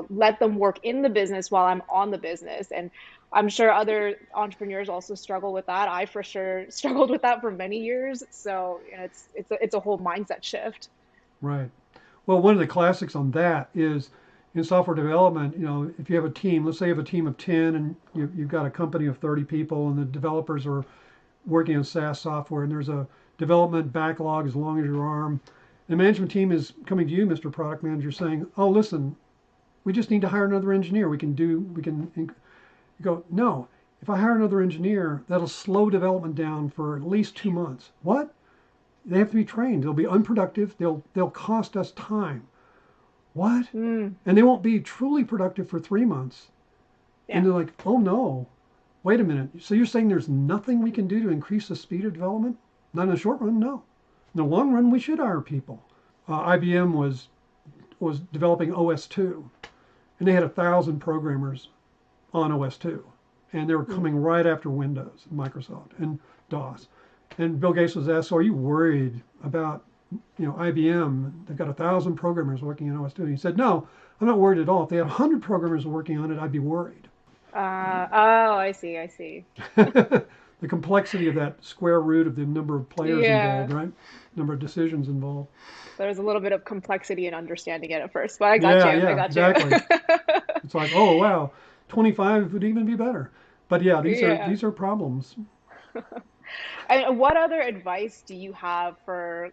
let them work in the business while I'm on the business. And I'm sure other entrepreneurs also struggle with that. I for sure struggled with that for many years. So, it's a whole mindset shift. Right. Well, one of the classics on that is in software development, if you have a team, let's say you have a team of 10 and you've got a company of 30 people and the developers are working on SaaS software and there's a development backlog as long as your arm. The management team is coming to you, Mr. Product Manager, saying, "Oh, listen, we just need to hire another engineer. You go, no, if I hire another engineer, that'll slow development down for at least 2 months. What? They have to be trained. They'll be unproductive. They'll cost us time. What? Mm, And they won't be truly productive for 3 months." And yeah. they're like, "Oh no, wait a minute. So you're saying there's nothing we can do to increase the speed of development?" Not in the short run, no. In the long run, we should hire people. IBM was developing OS2, and they had 1,000 programmers on OS2, and they were Mm, coming right after Windows, Microsoft, and DOS. And Bill Gates was asked, "So are you worried about IBM, they've got 1,000 programmers working on OS 2. He said, no, I'm not worried at all. If they had 100 programmers working on it, I'd be worried. Oh, I see, I see. The complexity of that square root of the number of players Yeah. involved, right? Number of decisions involved. There's a little bit of complexity in understanding it at first, but I got Yeah, you. I yeah, got you. exactly. It's like, oh wow, 25 would even be better. But yeah, these are Yeah. these are problems. And what other advice do you have for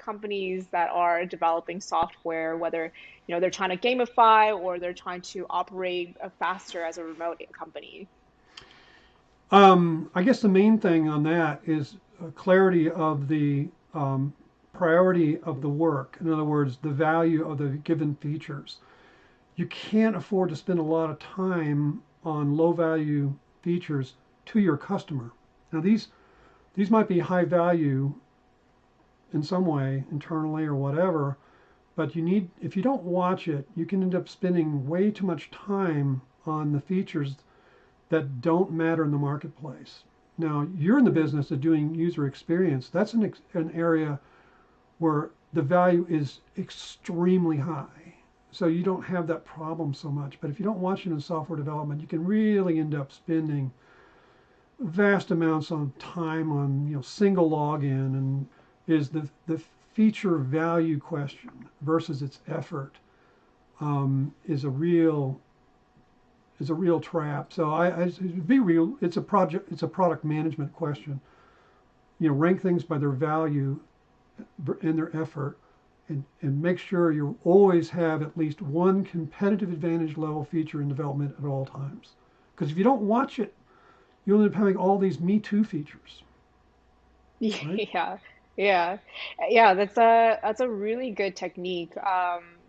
companies that are developing software, whether they're trying to gamify or they're trying to operate faster as a remote company? I guess the main thing on that is clarity of the priority of the work. In other words, the value of the given features. You can't afford to spend a lot of time on low value features to your customer. Now these might be high value in some way internally or whatever, but if you don't watch it, you can end up spending way too much time on the features that don't matter in the marketplace. Now, you're in the Mm, business of doing user experience. That's an area where the value is extremely high. So you don't have that problem so much. But if you don't watch it in software development, you can really end up spending vast amounts of time on single login, and is the feature value question versus its effort is a real trap. So be real. It's a product management question. Rank things by their value and their effort, and make sure you always have at least one competitive advantage level feature in development at all times. Because if you don't watch it, you'll end up having all these Me Too features, right? yeah, yeah, yeah. That's a really good technique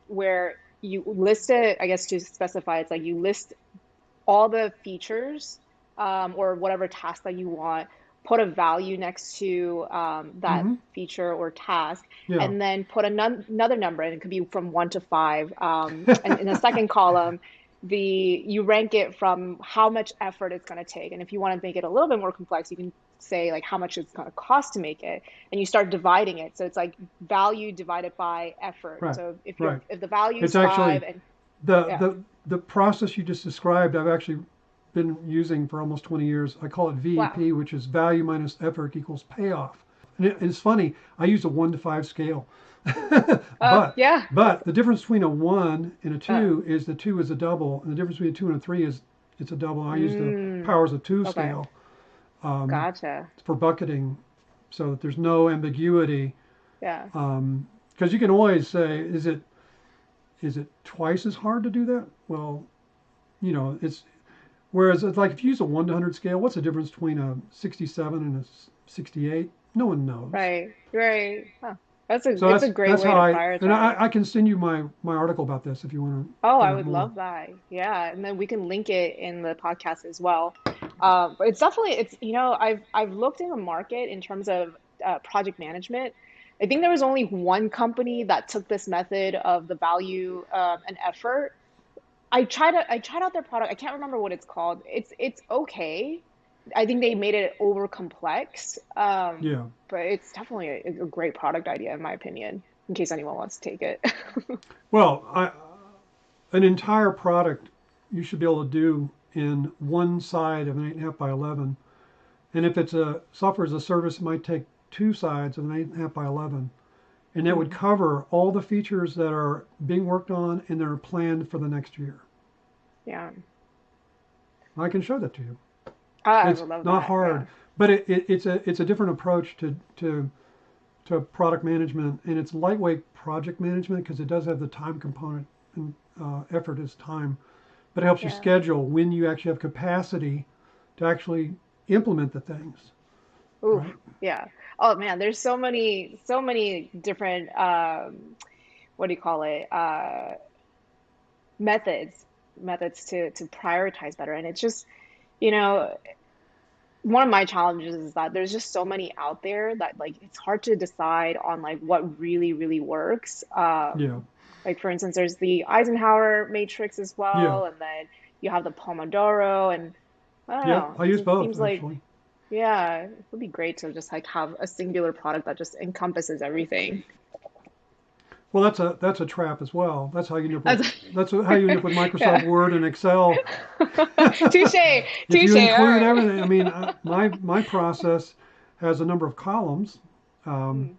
where you list it. I guess to specify, it's like you list all the features or whatever task that you want, put a value next to that Mm-hmm. feature or task, Yeah, and then put another number, and it could be from 1 to 5. And in the second column, you rank it from how much effort it's going to take. And if you want to make it a little bit more complex, you can say like how much it's going to cost to make it, and you start dividing it. So it's like value divided by effort. right, So if right. if the value It's is actually 5 and the yeah, the the process you just described. I've actually been using for almost 20 years. I call it wow. VEP, which is value minus effort equals payoff. And it's funny. I use a 1 to 5 scale, but Yeah, that's but the difference between a 1 and a uh, 2 is the 2 is a double, and the difference between a 2 and a 3 is it's a double. I use the mm, powers of 2 okay. scale um, Gotcha. for bucketing, so that there's no ambiguity. Yeah. Because you can always say, is it twice as hard to do that? Well, it's whereas it's like if you use a 1 to 100 scale, what's the difference between a 67 and a 68? No one knows. Right. Right. Huh. So It's a that's great that's way how to and prioritize. I can send you my article about this if you want to Oh, I find out would more. love that. Yeah, and then we can link it in the podcast as well. But it's definitely I've looked in the market in terms of project management. I think there was only one company that took this method of the value and effort. I tried out their product. I can't remember what it's called. It's okay. I think they made it over complex. Yeah. But it's definitely a great product idea in my opinion, in case anyone wants to take it. Well, an entire product you should be able to do in one side of an 8.5 by 11. And if it's a software as a service, it might take two sides of an 8.5 by 11. And that would Mm, cover all the features that are being worked on and that are planned for the next year. yeah. I can show that to you. I It's would love not that. hard, Yeah. but it's a different approach to product management, and it's lightweight project management because it does have the time component, and effort is time, but it helps you Yeah. schedule when you actually have capacity to actually implement the things, Oof. right? Yeah. Oh man, there's so many different what do you call it? Methods to prioritize better. And it's just, you know, one of my challenges is that there's just so many out there that like it's hard to decide on like what really works. Yeah, Like for instance, there's the Eisenhower matrix as yeah, well, and then you have the Pomodoro, and I don't yeah. know. I use It both seems like actually. Yeah, it would be great to just like have a singular product that just encompasses everything. Well, that's a trap as well. That's That's how you end up with Microsoft yeah. Word and Excel. Touche, If you touche. All include right. everything, I mean, my process has a number of columns. Um, Mm,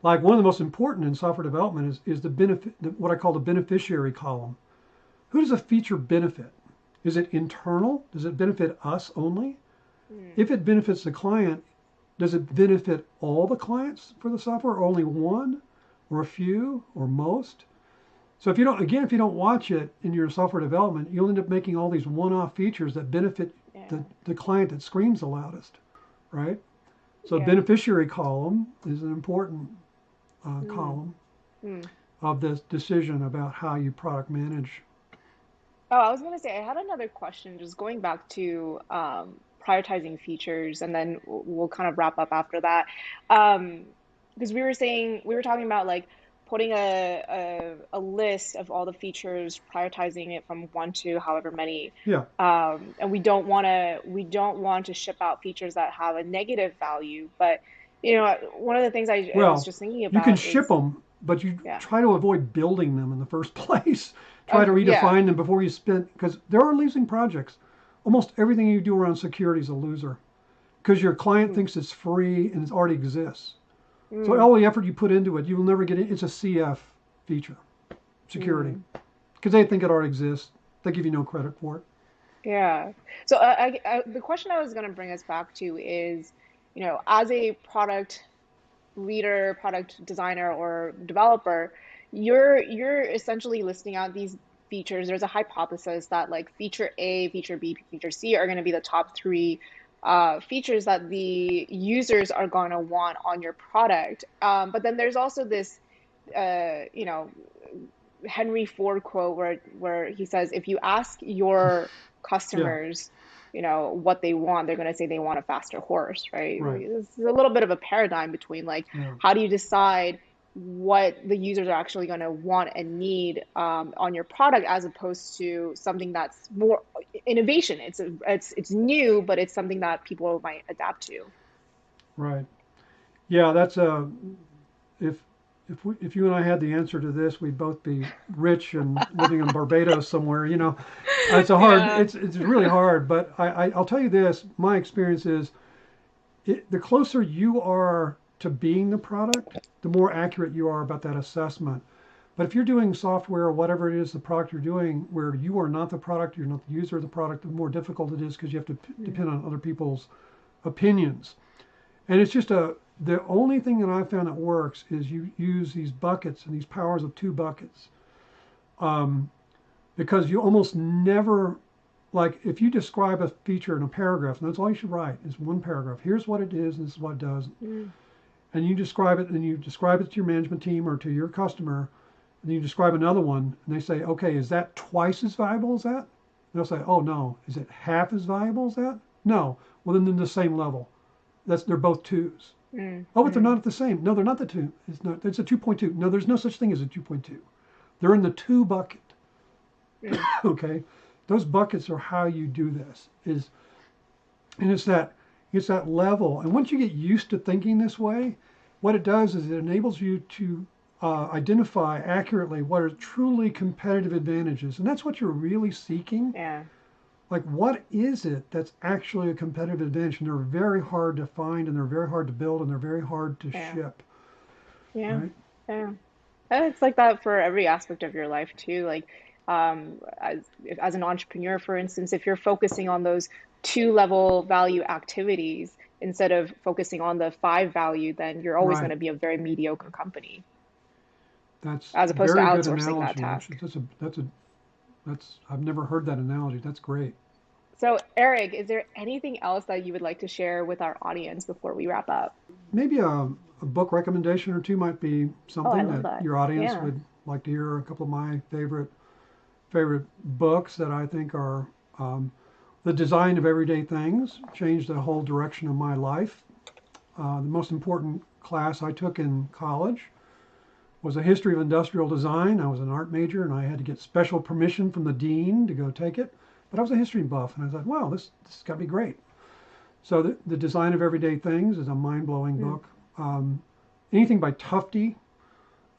like one of the most important in software development is what I call the beneficiary column. Who does a feature benefit? Is it internal? Does it benefit us only? mm, If it benefits the client, does it benefit all the clients for the software, or only one, or a few, or most? So if you don't watch it in your software development, you'll end up making all these one-off features that benefit yeah. the client that screams the loudest, right? So Yeah. beneficiary column is an important Mm, column mm. of this decision about how you product manage. Oh, I was gonna say I had another question, just going back to prioritizing features, and then we'll kind of wrap up after that. Because we were talking about like putting a list of all the features, prioritizing it from one to however many. Yeah. And we don't want to ship out features that have a negative value. But one of the things I was Well, just thinking you can about ship is them, but you yeah, try to avoid building them in the first place. Try to of yeah. redefine them before you spend, because there are losing projects. Almost everything you do around security is a loser because your client Mm, thinks it's free and it already exists. So mm, all the effort you put into it, you'll never get it. It's a CF feature, security, mm. because they think it already exists. They give you no credit for it. Yeah. So the question I was going to bring us back to is, as a product leader, product designer, or developer, you're essentially listing out these features. There's a hypothesis that like feature A, feature B, feature C are going to be the top three features that the users are going to want on your product. But then there's also this, uh, you know, Henry Ford quote where he says, if you ask your Yeah, customers, what they want, they're going to say they want a faster horse, right? right. This is a little bit of a paradigm between like Yeah, how do you decide what the users are actually going to want and need on your product as opposed to something that's more innovation. It's new, but it's something that people might adapt to. right. Yeah, that's a if if you and I had the answer to this, we'd both be rich and living in Barbados somewhere. Yeah. It's really hard. But I'll tell you this: my experience is the closer you are to being the product, the more accurate you are about that assessment. But if you're doing software or whatever it is, the product you're doing, where you are not the product, you're not the user of the product, the more difficult it is because you have to Mm, depend on other people's opinions. And it's just the only thing that I've found that works is you use these buckets and these powers of two buckets. Um, because you almost never, like, if you describe a feature in a paragraph, and that's all you should write is one paragraph. Here's what it is, and this is what it does. mm, And you describe it, and you describe it to your management team or to your customer, and you describe another one, and they say, okay, is that twice as valuable as that? And they'll say, oh, no. Is it half as valuable as that? No. Well, then they're the same level. They're both twos. mm, Oh, but they're mm, not the same. No, they're not the two. It's not. It's a 2.2. No, there's no such thing as a 2.2. They're in the two bucket. mm, Okay, those buckets are how you do this. And it's that level. And once you get used to thinking this way, what it does is it enables you to identify accurately what are truly competitive advantages, and that's what you're really seeking. yeah. Like, what is it that's actually a competitive advantage? And they're very hard to find, and they're very hard to build, and they're very hard to Yeah. ship. Yeah. Right? Yeah. And it's like that for every aspect of your life too. Like, as an entrepreneur, for instance, if you're focusing on those two level value activities instead of focusing on the five value, then you're always going Right. to be a very mediocre company That's as opposed to very good outsourcing that analogy. Actually, task. that's I've never heard that analogy. That's great. So, Eric, is there anything else that you would like to share with our audience before we wrap up? Maybe a book recommendation or two might be Oh, I something love that that. your audience Yeah. would like to hear. A couple of my favorite books that I think are The Design of Everyday Things changed the whole direction of my life. The most important class I took in college was a history of industrial design. I was an art major and I had to get special permission from the dean to go take it. But I was a history buff and I thought, wow, this has got to be great. So the Design of Everyday Things is a mind-blowing Mm, book. Anything by Tufte,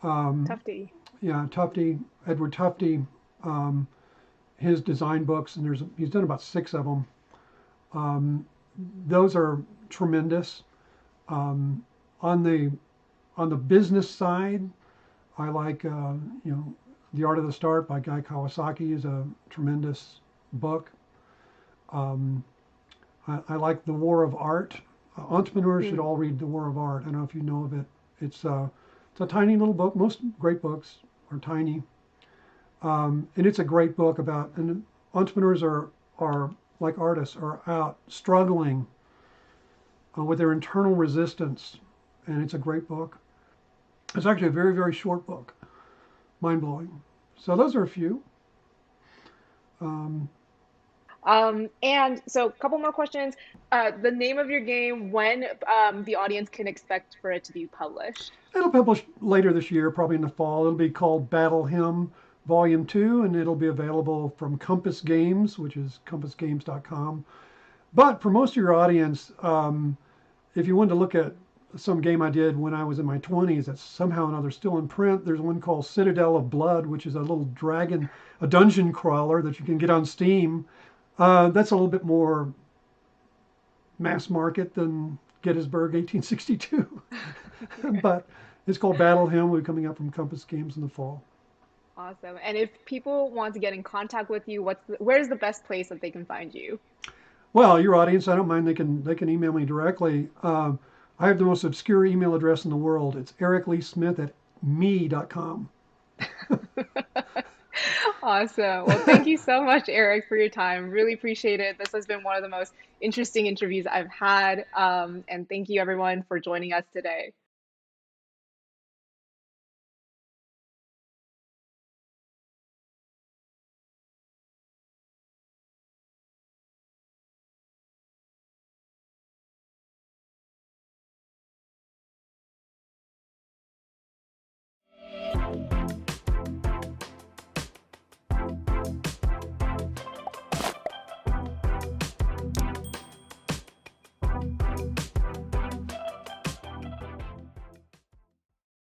um, Tufty. yeah, Tufte, Edward Tufte, um, his design books, and he's done about six of them. Um, those are tremendous. Um, on the business side, I like you know The Art of the Start by Guy Kawasaki is a tremendous book. Um, I like The War of Art. Entrepreneurs should Mm, all read The War of Art. I don't know if you know of it. It's it's a tiny little book. Most great books are tiny, and it's a great book about and entrepreneurs are like artists are out struggling with their internal resistance, and it's a great book. It's actually a very short book, mind blowing. So those are a few. Um, and so a couple more questions. The name of your game, when the audience can expect for it to be published. It'll publish later this year, probably in the fall. It'll be called Battle Hymn Volume 2, and it'll be available from Compass Games, which is compassgames.com. But for most of your audience, if you wanted to look at some game I did when I was in my 20s that's somehow or another still in print, there's one called Citadel of Blood, which is a little dragon, a dungeon crawler that you can get on Steam. That's a little bit more mass market than Gettysburg 1862. But it's called Battle Hymn. We're coming up from Compass Games in the fall. Awesome. And if people want to get in contact with you, where's the best place that they can find you? Well, your audience, I don't mind. They can email me directly. I have the most obscure email address in the world. It's ericleesmith@me.com. Awesome. Well, thank you so much, Eric, for your time. Really appreciate it. This has been one of the most interesting interviews I've had. And thank you, everyone, for joining us today.